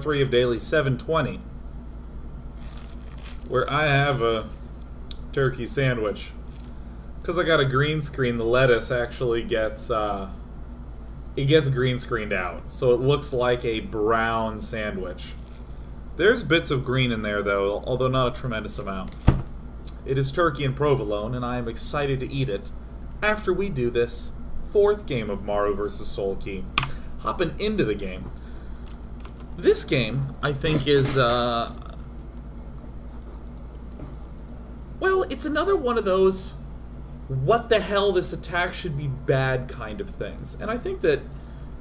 part 3 of daily 720, where I have a turkey sandwich. Because I got a green screen, the lettuce actually gets it gets green screened out, so it looks like a brown sandwich. There's bits of green in there though, although not a tremendous amount. It is turkey and provolone, and I am excited to eat it after we do this 4th game of Maru vs. Soulkey. Hopping into the game. This game, I think, is, well, it's another one of those, what the hell, this attack should be bad kind of things. And I think that,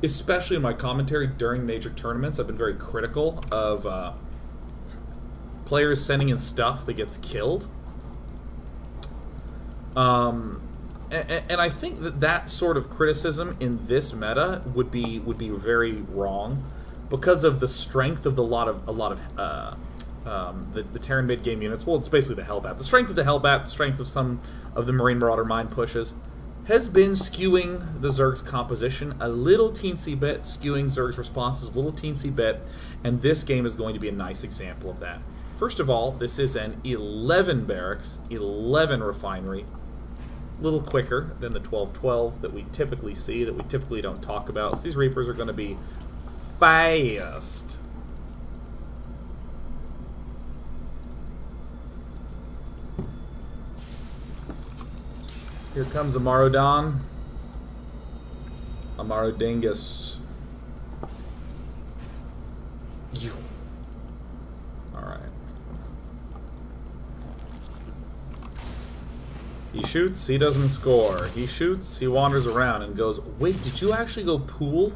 especially in my commentary during major tournaments, I've been very critical of players sending in stuff that gets killed. And I think that that sort of criticism in this meta would be very wrong, because of the strength of the Terran mid-game units. Well, it's basically the Hellbat. The strength of the Hellbat, the strength of some of the Marine Marauder mind pushes, has been skewing the Zerg's composition a little teensy bit, skewing Zerg's responses a little teensy bit, and this game is going to be a nice example of that. First of all, this is an 11 barracks, 11 refinery, a little quicker than the 12-12 that we typically see, that we typically don't talk about. So these Reapers are going to be fast. Here comes a Marodon. A Marodingus. You. Alright. He shoots, he doesn't score. He shoots, he wanders around and goes, wait, did you actually go pool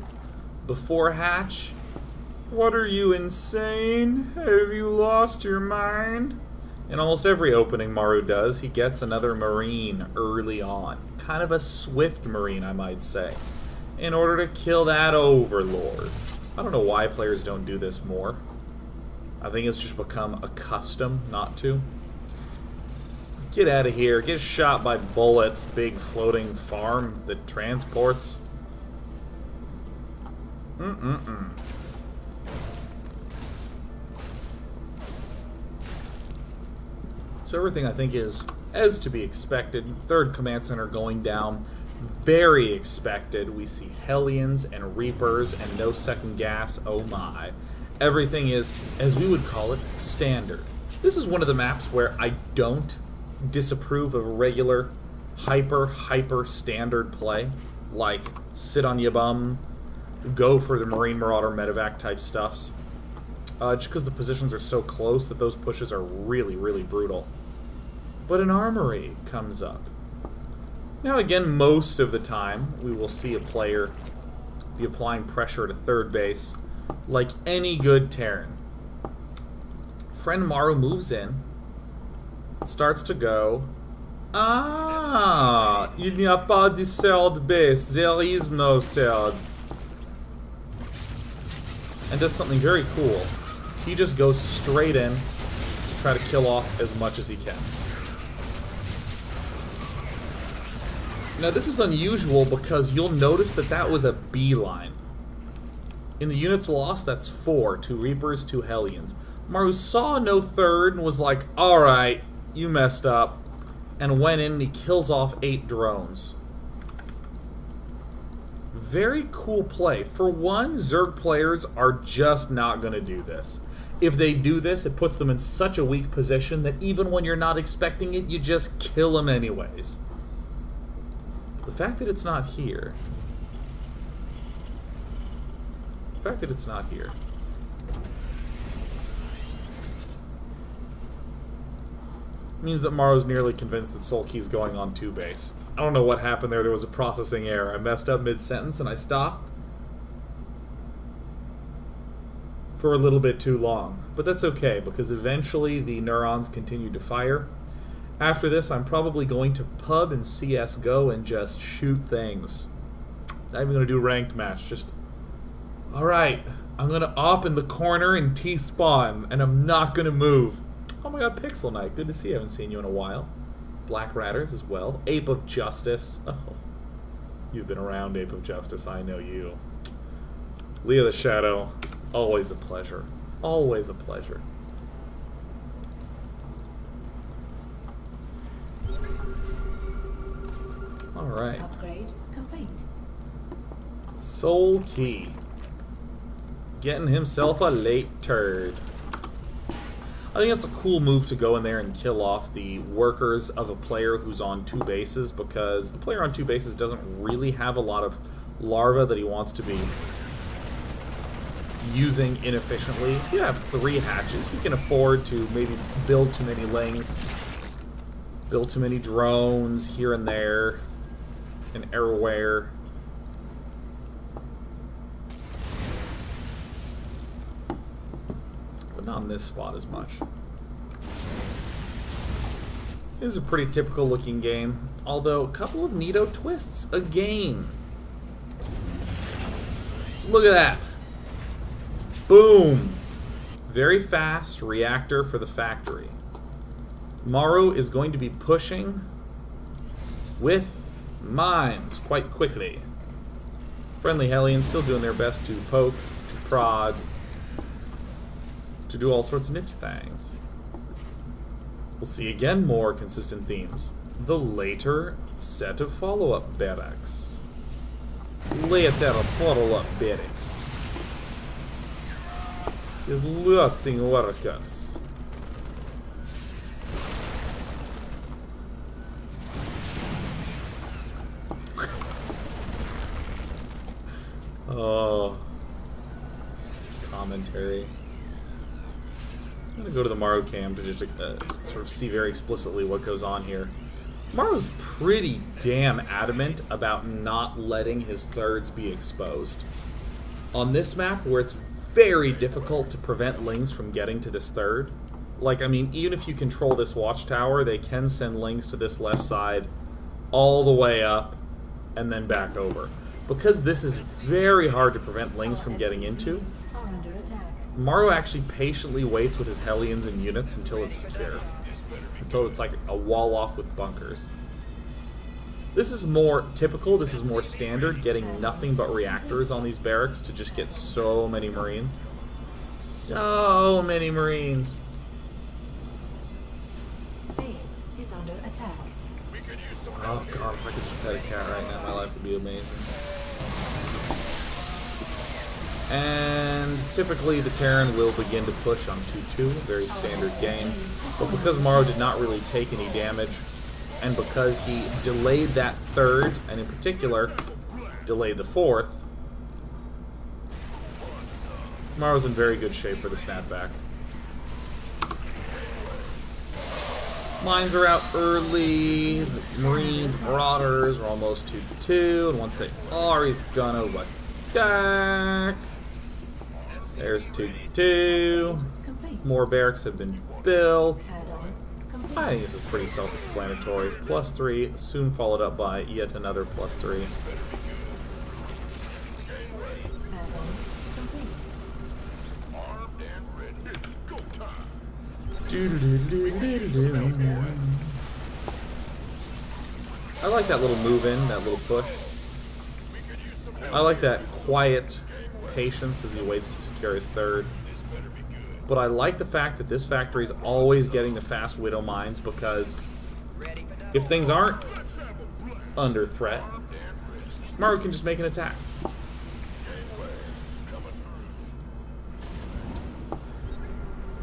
before hatch? What, are you insane? Have you lost your mind? In almost every opening Maru does, he gets another Marine early on. Kind of a swift Marine, I might say, in order to kill that Overlord. I don't know why players don't do this more. I think it's just become a custom not to. Get out of here. Get shot by bullets, big floating farm that transports. So everything, I think, is as to be expected. 3rd Command Center going down. Very expected. We see Hellions and Reapers and no second gas. Oh my. Everything is, as we would call it, standard. This is one of the maps where I don't disapprove of regular hyper standard play, like sit on your bum, go for the Marine Marauder medevac type stuffs, just because the positions are so close that those pushes are really brutal. But an armory comes up. Now again, most of the time we will see a player be applying pressure to 3rd base like any good Terran. Friend Maru moves in, starts to go, ah, il n'y a pas de 3rd base, there is no 3rd. And does something very cool. He just goes straight in to try to kill off as much as he can. Now this is unusual because you'll notice that that was a beeline. In the units lost, that's 4, 2 Reapers, 2 Hellions. Maru saw no 3rd and was like, alright, you messed up, and went in and he kills off 8 drones. Very cool play. For one, Zerg players are just not going to do this. If they do this, it puts them in such a weak position that even when you're not expecting it, you just kill them anyways. The fact that it's not here... The fact that it's not here... means that Maru's nearly convinced that Soulkey's going on 2 base. I don't know what happened there. There was a processing error. I messed up mid-sentence and I stopped for a little bit too long. But that's okay, because eventually the neurons continued to fire. After this, I'm probably going to pub and CSGO and just shoot things. Not even going to do ranked match. Just, alright, I'm going to op in the corner and T-spawn, and I'm not going to move. Oh my god, Pixel Knight, good to see you. I haven't seen you in a while. Black Ratters as well. Ape of Justice. Oh, you've been around, Ape of Justice. I know you. Leah the Shadow, always a pleasure. Always a pleasure. Alright. Upgrade complete. Soulkey. Getting himself a late turd. I think that's a cool move to go in there and kill off the workers of a player who's on 2 bases, because a player on 2 bases doesn't really have a lot of larvae that he wants to be using inefficiently. You have 3 hatches. You can afford to maybe build too many lings, build too many drones here and there, and everywhere. But not in this spot as much. This is a pretty typical looking game, although a couple of neato twists again. Look at that. Boom! Very fast reactor for the factory. Maru is going to be pushing with mines quite quickly. Friendly Hellions still doing their best to poke, to prod, to do all sorts of nifty things. We'll see again more consistent themes. The later set of follow-up barracks. Later follow-up barracks. Is losing workers. Oh. Commentary. I'm going to go to the Maru cam to just sort of see very explicitly what goes on here. Maru's pretty damn adamant about not letting his thirds be exposed. On this map, where it's very difficult to prevent lings from getting to this third, like, I mean, even if you control this watchtower, they can send lings to this left side all the way up and then back over. Because this is very hard to prevent lings from getting into, Maru actually patiently waits with his Hellions and units until it's secure. Until it's like a wall off with bunkers. This is more typical, this is more standard, getting nothing but reactors on these barracks to just get so many Marines. So many Marines. Base is under attack. Oh god, if I could just pet a cat right now, my life would be amazing. And typically the Terran will begin to push on 2-2, very standard game. But because Maru did not really take any damage, and because he delayed that third, and in particular, delayed the fourth, Maru's in very good shape for the snapback. Mines are out early, the Marines, Marauders are almost 2-2, and once they are, he's gonna attack. There's 2-2. More barracks have been built. I think this is pretty self-explanatory. +3, soon followed up by yet another +3. I like that little move in, that little push. I like that quiet patience as he waits to secure his third. But I like the fact that this factory is always getting the fast Widow mines, because if things aren't under threat, Maru can just make an attack.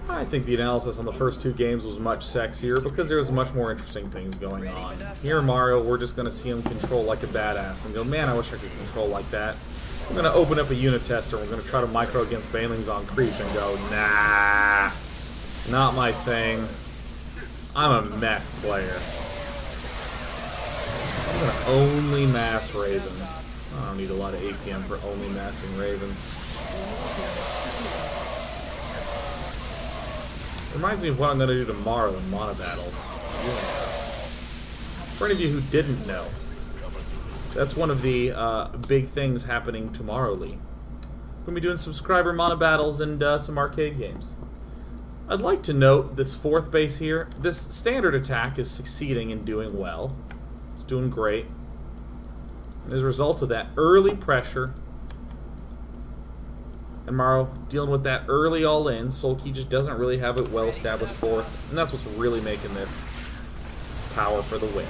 I think the analysis on the first 2 games was much sexier because there was much more interesting things going on. Here, Maru, we're just going to see him control like a badass and go, man, I wish I could control like that. We're going to open up a unit tester and we're going to try to micro against Banelings on creep and go, nah, not my thing. I'm a mech player. I'm going to only mass Ravens. I don't need a lot of APM for only massing Ravens. Reminds me of what I'm going to do tomorrow in Mono Battles. Yeah. For any of you who didn't know, that's one of the big things happening tomorrow, Lee. We're going to be doing subscriber Mono Battles and some arcade games. I'd like to note this 4th base here. This standard attack is succeeding and doing well. It's doing great. And as a result of that early pressure, And Maru dealing with that early all-in. Soulkey just doesn't really have it well established for, and that's what's really making this power for the win.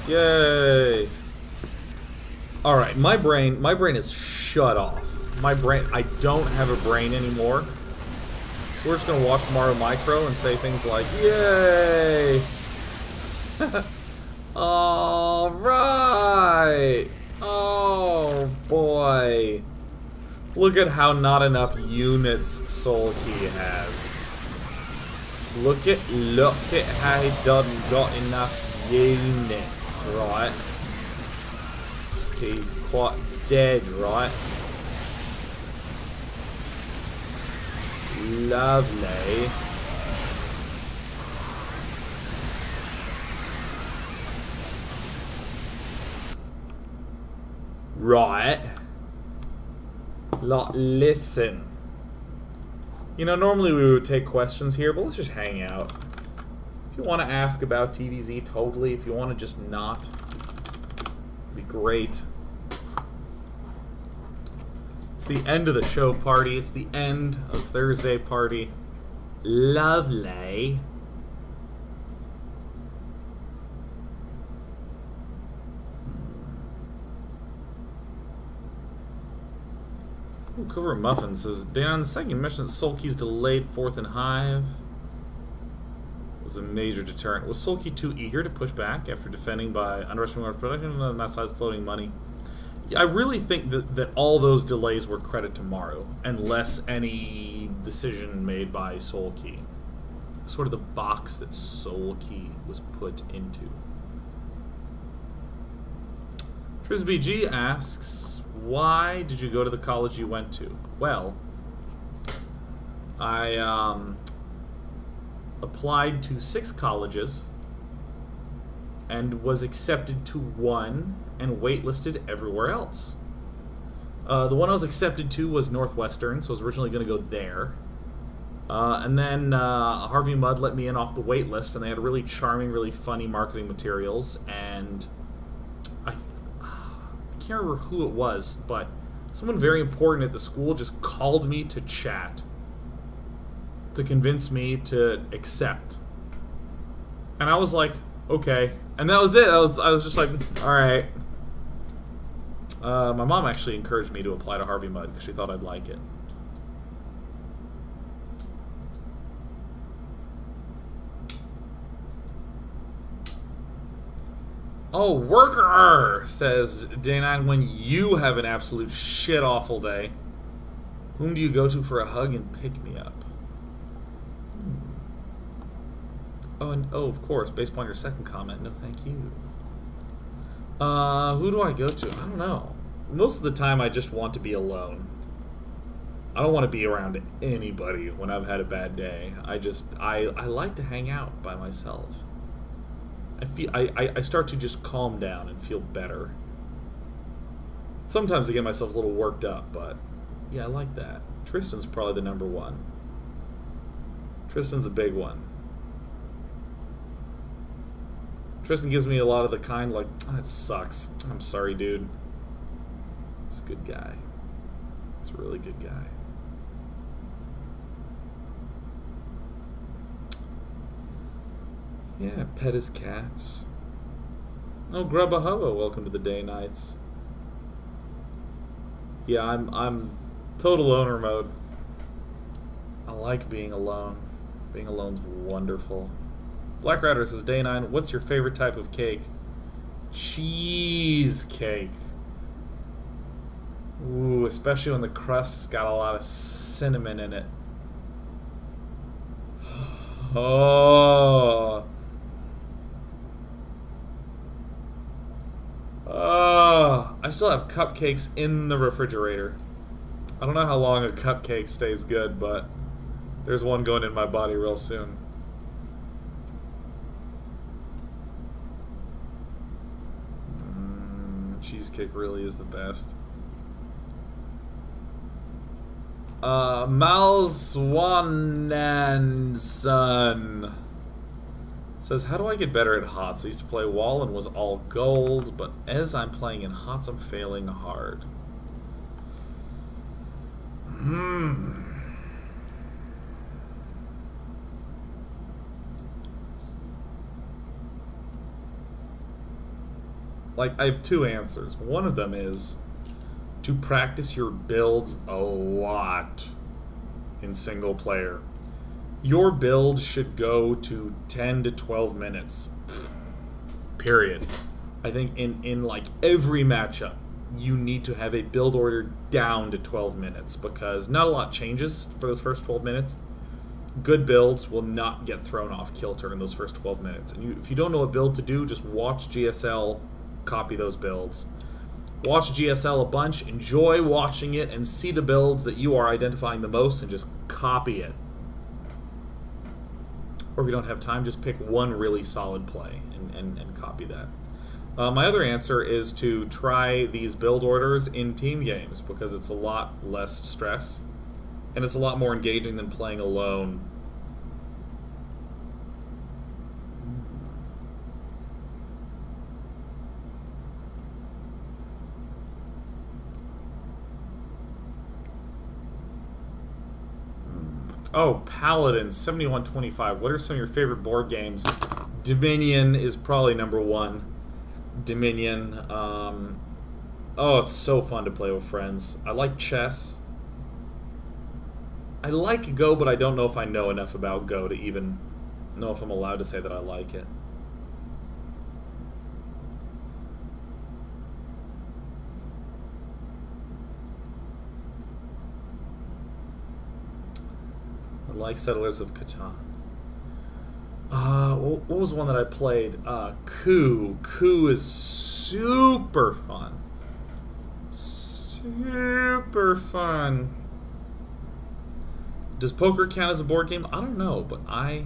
Yay! All right, my brain is shut off. I don't have a brain anymore. So we're just gonna watch Maru Micro and say things like, "Yay!" All right. Oh boy! Look at how not enough units Soulkey has. Look at how he doesn't got enough units, right? He's quite dead, right? Lovely. Right. Listen. You know, normally we would take questions here, but let's just hang out. If you want to ask about TvZ, totally. If you want to just not, it'd be great. It's the end of the show party. It's the end of Thursday party. Lovely. Ooh, Cover Muffin says, Dan, on the second mission, Soulkey's delayed 4th and Hive was a major deterrent. Was Soulkey too eager to push back after defending by underestimating our production and that side's floating money? I really think that all those delays were credit to Maru, and less any decision made by Soulkey. Sort of the box that Soulkey was put into. TvZ asks, why did you go to the college you went to? Well, I applied to 6 colleges and was accepted to 1 and waitlisted everywhere else. The one I was accepted to was Northwestern, so I was originally going to go there. And then Harvey Mudd let me in off the wait list, and they had really charming, really funny marketing materials, and I can't remember who it was, but someone very important at the school just called me to chat to convince me to accept. And I was like, okay. And that was it. I was just like, alright. My mom actually encouraged me to apply to Harvey Mudd because she thought I'd like it. Oh, worker, says Day9, when you have an absolute shit-awful day, whom do you go to for a hug and pick me up? Oh, and oh, of course, based upon your second comment, no thank you. Who do I go to? I don't know. Most of the time, I just want to be alone. I don't want to be around anybody when I've had a bad day. I like to hang out by myself. I start to just calm down and feel better. Sometimes I get myself a little worked up, but yeah, I like that. Tristan's probably the #1. Tristan's a big one. Tristan gives me a lot of the kind like, oh, that sucks. I'm sorry, dude. He's a good guy. He's a really good guy. Yeah, pet his cats. Oh, Grubba Hubba, welcome to the day nights. Yeah, I'm total loner mode. I like being alone. Being alone's wonderful. Black Rider says, Day 9, what's your favorite type of cake? Cheesecake. Ooh, especially when the crust's got a lot of cinnamon in it. Oh. Oh, I still have cupcakes in the refrigerator. I don't know how long a cupcake stays good, but there's one going in my body real soon. Cheesecake really is the best. Malswananson says, how do I get better at HOTS? I used to play WoW and was all gold, but as I'm playing in HOTS, I'm failing hard. Like, I have two answers. One of them is to practice your builds a lot in single player. Your build should go to 10 to 12 minutes. Period. I think in like every matchup, you need to have a build order down to 12 minutes because not a lot changes for those first 12 minutes. Good builds will not get thrown off kilter in those first 12 minutes. And if you don't know what build to do, just watch GSL, copy those builds. Watch GSL a bunch, enjoy watching it, and see the builds that you are identifying the most and just copy it. Or if you don't have time, just pick one really solid play and copy that. My other answer is to try these build orders in team games because it's a lot less stress and it's a lot more engaging than playing alone. Oh, Paladin 7125. What are some of your favorite board games? Dominion is probably number one. Dominion. Oh, it's so fun to play with friends. I like chess. I like Go, but I don't know if I know enough about Go to even know if I'm allowed to say that I like it. I like Settlers of Catan. What was one that I played? Coup. Coup is super fun. Super fun. Does poker count as a board game? I don't know, but I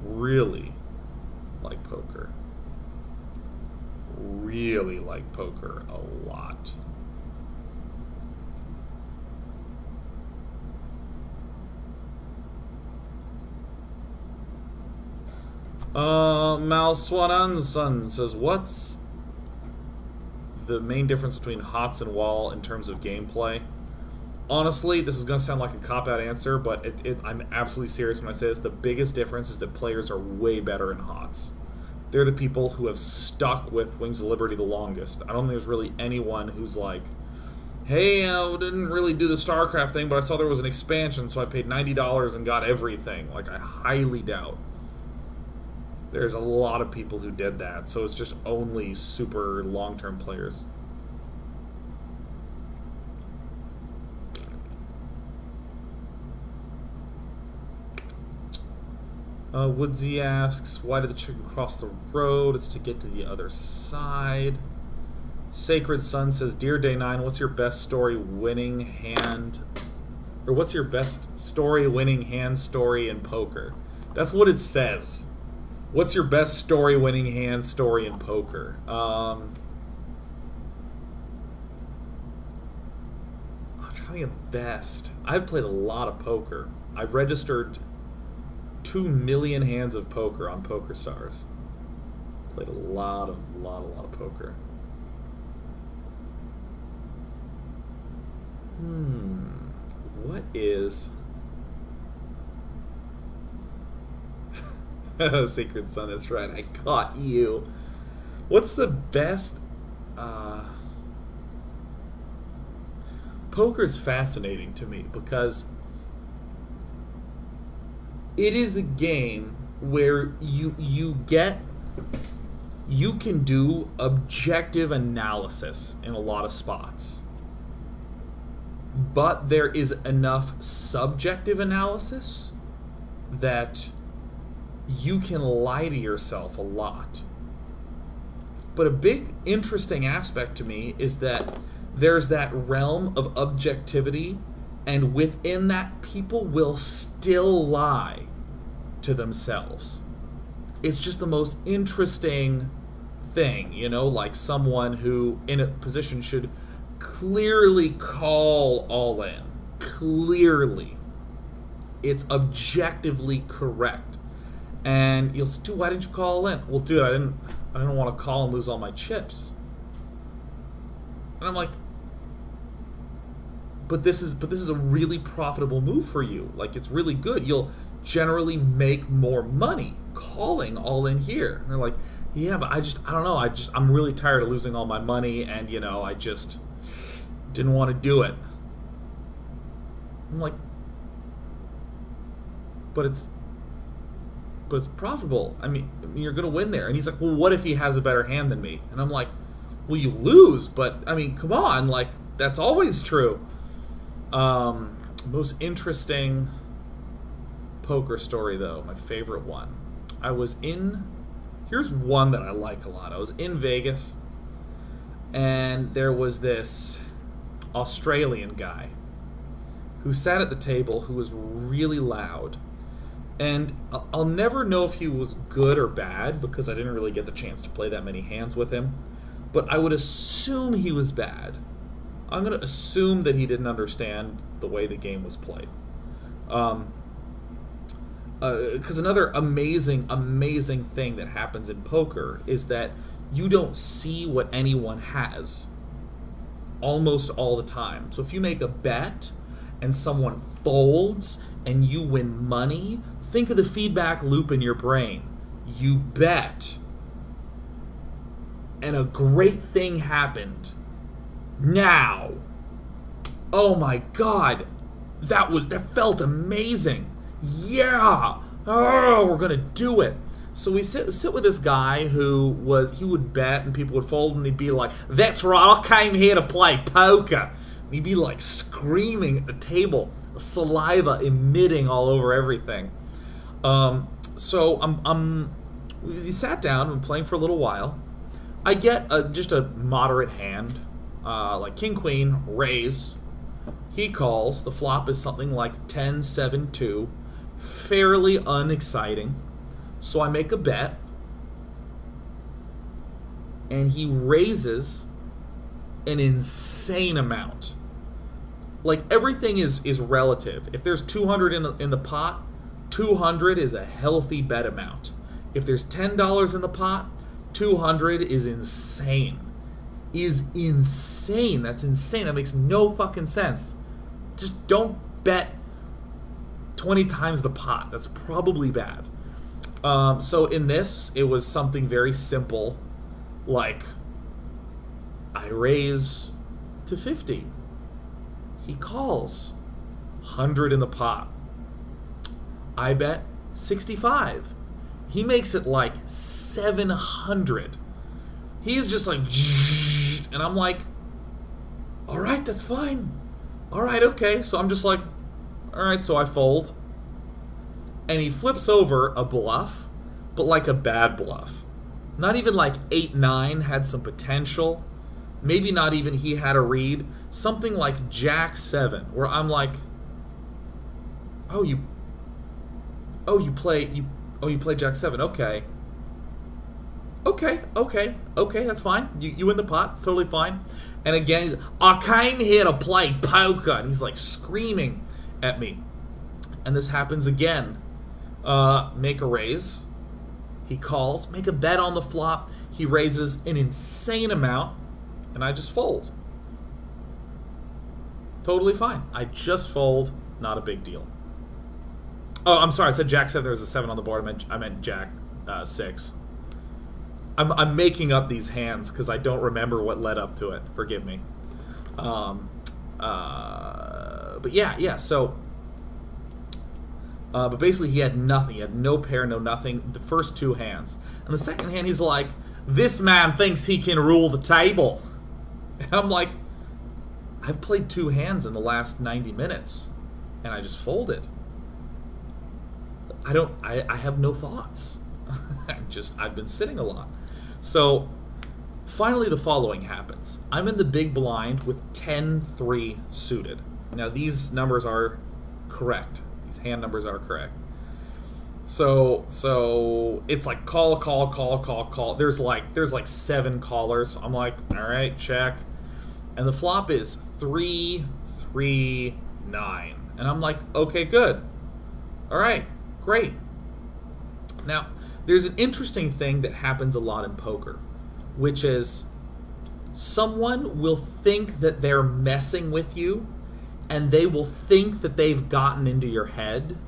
really like poker. Really like poker a lot. Malswananson says, what's the main difference between HOTS and WoW in terms of gameplay? Honestly, this is going to sound like a cop-out answer, but I'm absolutely serious when I say this. The biggest difference is that players are way better in HOTS. They're the people who have stuck with Wings of Liberty the longest. I don't think there's really anyone who's like, hey, I didn't really do the StarCraft thing, but I saw there was an expansion, so I paid $90 and got everything. Like, I highly doubt there's a lot of people who did that, so it's just only super long-term players. Woodsy asks, why did the chicken cross the road? It's to get to the other side. Sacred Sun says, Dear Day 9, what's your best story winning hand? Or what's your best story winning hand story in poker? That's what it says. What's your best story winning hand story in poker? I'm trying to think of best. I've played a lot of poker. I've registered 2 million hands of poker on PokerStars. Played a lot of poker. What is... Secret Sun, that's right, I caught you. What's the best... Poker's fascinating to me because it is a game where you can do objective analysis in a lot of spots, but there is enough subjective analysis that you can lie to yourself a lot. But a big interesting aspect to me is that there's that realm of objectivity, and within that, people will still lie to themselves. It's just the most interesting thing, you know, like someone who in a position should clearly call all in. Clearly. It's objectively correct. And you'll say, dude, why did you call in? Well, dude, I didn't want to call and lose all my chips. And I'm like, but this is a really profitable move for you. Like, it's really good. You'll generally make more money calling all in here. And they're like, yeah, but I don't know. I'm really tired of losing all my money, and you know, I just didn't want to do it. I'm like, but it's profitable. I mean, you're gonna win there. And he's like, well, what if he has a better hand than me? And I'm like, well, you lose, but I mean, come on, like, that's always true. Most interesting poker story, though, my favorite one. Here's one that I like a lot. I was in Vegas, and there was this Australian guy who sat at the table who was really loud. And I'll never know if he was good or bad because I didn't really get the chance to play that many hands with him. But I would assume he was bad. I'm going to assume that he didn't understand the way the game was played. Because another amazing thing that happens in poker is that you don't see what anyone has almost all the time. So if you make a bet and someone folds and you win money, think of the feedback loop in your brain. You bet, and a great thing happened. Now, oh my God, that felt amazing. Yeah, oh, we're gonna do it. So we sit with this guy he would bet and people would fold and he'd be like, that's right, I came here to play poker. And he'd be like screaming at the table, saliva emitting all over everything. So we sat down and playing for a little while. I get just a moderate hand, like king, queen, raise. He calls. The flop is something like 10-7-2. Fairly unexciting. So I make a bet. And he raises an insane amount. Like, everything is relative. If there's 200 in the pot, 200 is a healthy bet amount. If there's $10 in the pot, 200 is insane. Is insane. That's insane. That makes no fucking sense. Just don't bet 20 times the pot. That's probably bad. So in this, it was something very simple, like I raise to 50. He calls. 100 in the pot. I bet 65. He makes it like 700. He's just like, and I'm like, all right, that's fine. All right, okay. So I'm just like, all right, so I fold. And he flips over a bluff, but like a bad bluff. Not even like 8-9 had some potential. Maybe not even he had a read. Something like Jack 7, where I'm like, you play Jack 7. Okay. Okay, that's fine. You win the pot. It's totally fine. And again, he's, I came here to play poker. And he's like screaming at me. And this happens again. Make a raise. He calls. Make a bet on the flop. He raises an insane amount. And I just fold. Totally fine. I just fold. Not a big deal. Oh, I'm sorry. I said Jack 7. There was a 7 on the board. I meant Jack 6. I'm making up these hands because I don't remember what led up to it. Forgive me. But yeah. So, but basically he had nothing. He had no pair, no nothing. The first 2 hands, and the second hand he's like, "This man thinks he can rule the table," and I'm like, "I've played 2 hands in the last 90 minutes, and I just folded. I have no thoughts. I've been sitting a lot." So, finally the following happens. I'm in the big blind with 10-3 suited. Now these numbers are correct. These hand numbers are correct. So it's like call. There's like 7 callers. I'm like, all right, check. And the flop is 3, 3, 9. And I'm like, okay, good. Alright, great. Now, there's an interesting thing that happens a lot in poker, which is someone will think that they're messing with you, and they will think that they've gotten into your head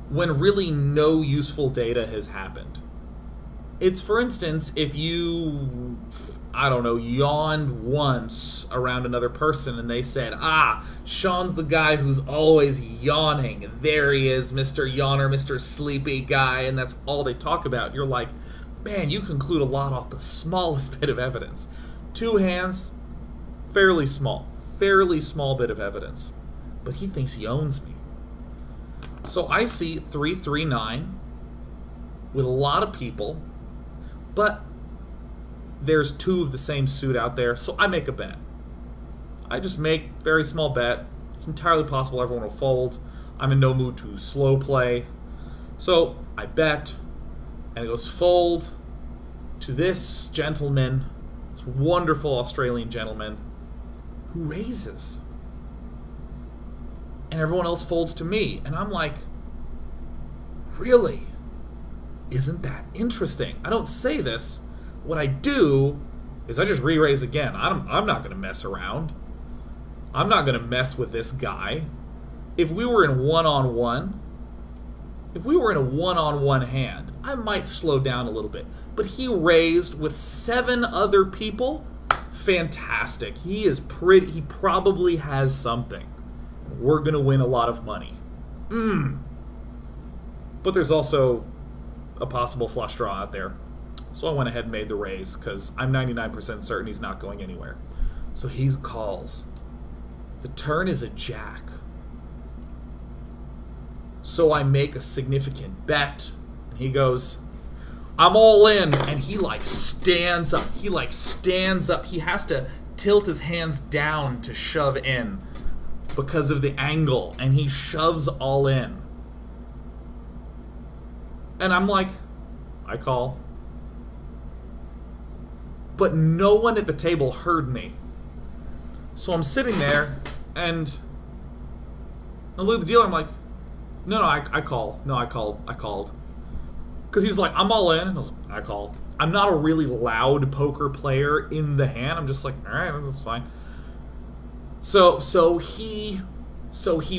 when really no useful data has happened. It's, for instance, if you, I don't know, yawned once around another person and they said, ah, Sean's the guy who's always yawning. There he is, Mr. Yawner, Mr. Sleepy Guy, and that's all they talk about. You're like, man, you conclude a lot off the smallest bit of evidence. 2 hands, fairly small bit of evidence. But he thinks he owns me. So I see 3, 3, 9 with a lot of people, but there's 2 of the same suit out there, so I make a bet. I just make a very small bet. It's entirely possible everyone will fold. I'm in no mood to slow play. So I bet, and it goes fold to this gentleman, this wonderful Australian gentleman, who raises. And everyone else folds to me. And I'm like, really? Isn't that interesting? I don't say this. What I do is I just re-raise again. I'm not going to mess around. I'm not going to mess with this guy. If we were in one-on-one, if we were in a one-on-one hand, I might slow down a little bit. But he raised with 7 other people. Fantastic. He probably has something. We're going to win a lot of money. But there's also a possible flush draw out there. So I went ahead and made the raise, because I'm 99% certain he's not going anywhere. So he calls. The turn is a jack. So I make a significant bet, and he goes, I'm all in, and he like stands up. He like stands up. He has to tilt his hands down to shove in because of the angle, and he shoves all in. And I'm like, I call. But no one at the table heard me. So I'm sitting there, and I look at the dealer, I'm like, no, I call. No, I called. Because he's like, I'm all in. And I was like, I call. I'm not a really loud poker player in the hand. I'm just like, alright, that's fine. So he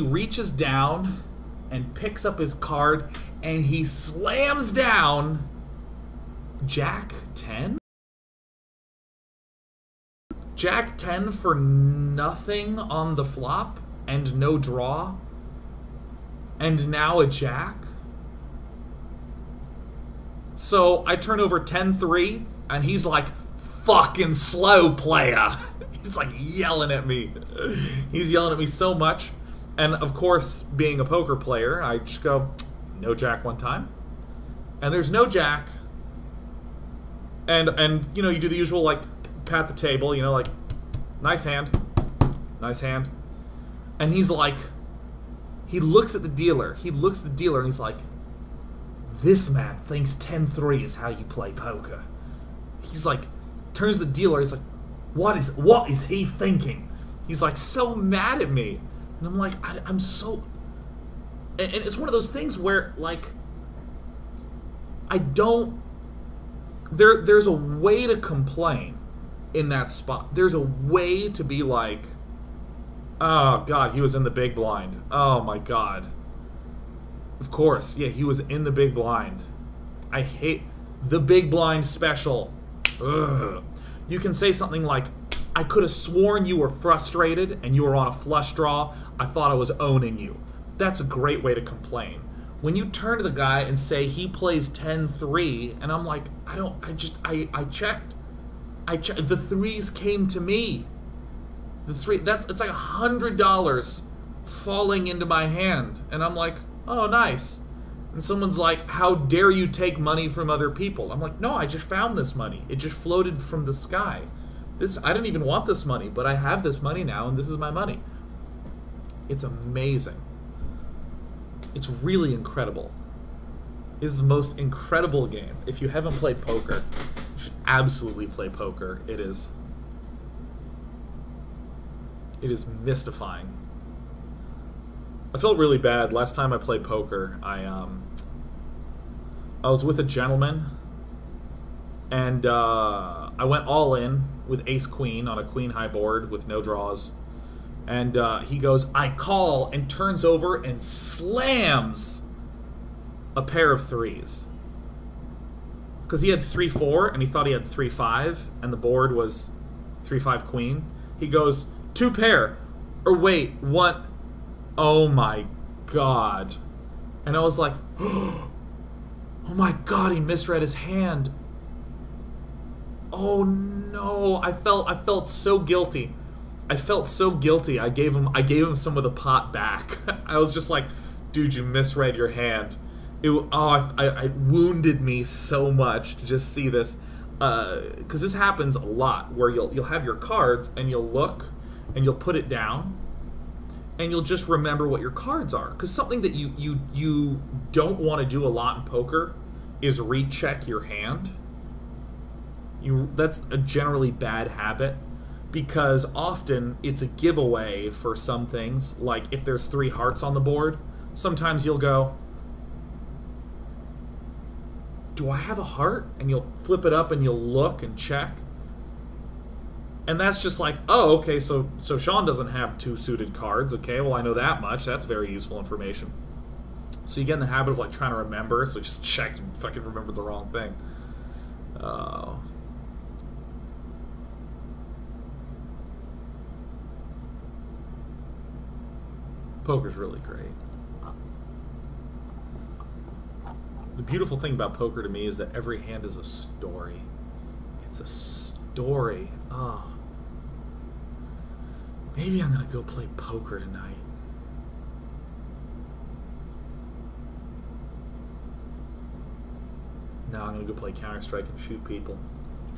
reaches down and picks up his card, and he slams down Jack 10? Jack 10 for nothing on the flop and no draw, and now a jack. So I turn over 10-3, and he's like, fucking slow player. He's like yelling at me. He's yelling at me so much. And of course, being a poker player, I just go, no jack one time. And there's no jack. And you know, you do the usual, like, pat the table, you know, like, nice hand. Nice hand. And he's like, he looks at the dealer. He looks at the dealer and he's like, this man thinks 10-3 is how you play poker. He's like, turns to the dealer, he's like, what is he thinking? He's like so mad at me. And I'm like, I'm so... And it's one of those things where, like, I don't... There's a way to complain in that spot. There's a way to be like, oh, God, he was in the big blind. Oh, my God. Of course, yeah, he was in the big blind. I hate the big blind special. Ugh. You can say something like, I could have sworn you were frustrated and you were on a flush draw. I thought I was owning you. That's a great way to complain. When you turn to the guy and say he plays 10-3, and I'm like, I checked. The threes came to me. It's like $100 falling into my hand. And I'm like, oh, nice. And someone's like, how dare you take money from other people? I'm like, no, I just found this money. It just floated from the sky. I didn't even want this money, but I have this money now, and this is my money. It's amazing. It's really incredible. It's the most incredible game. If you haven't played poker, you should absolutely play poker. It is It is mystifying. I felt really bad. Last time I played poker, I was with a gentleman, and I went all in with ace-queen on a queen-high board with no draws. And he goes, I call, and turns over and slams a pair of threes. Because he had 3-4, and he thought he had 3-5, and the board was 3-5 queen. He goes, 2 pair. Or wait, 1. Oh my god. And I was like, oh my god, he misread his hand. Oh no, I felt so guilty. I felt so guilty. I gave him some of the pot back. I was just like, dude, you misread your hand. It wounded me so much to just see this, because this happens a lot, where you'll have your cards and you'll look and you'll put it down and you'll just remember what your cards are. Because something that you don't want to do a lot in poker is recheck your hand. That's a generally bad habit, because often it's a giveaway for some things. Like if there's 3 hearts on the board, sometimes you'll go, do I have a heart? And you'll flip it up and you'll look and check. And that's just like, oh, okay, so Sean doesn't have 2 suited cards. Okay, well, I know that much. That's very useful information. So you get in the habit of like trying to remember, so just check and fucking remember the wrong thing. Poker's really great. The beautiful thing about poker to me is that every hand is a story. It's a story. Oh. Maybe I'm gonna go play poker tonight. No, I'm gonna go play Counter-Strike and shoot people.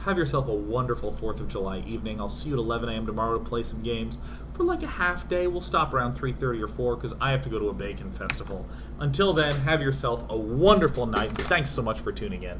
Have yourself a wonderful 4th of July evening. I'll see you at 11 a.m. tomorrow to play some games for like a half day. We'll stop around 3:30 or 4 because I have to go to a bacon festival. Until then, have yourself a wonderful night. Thanks so much for tuning in.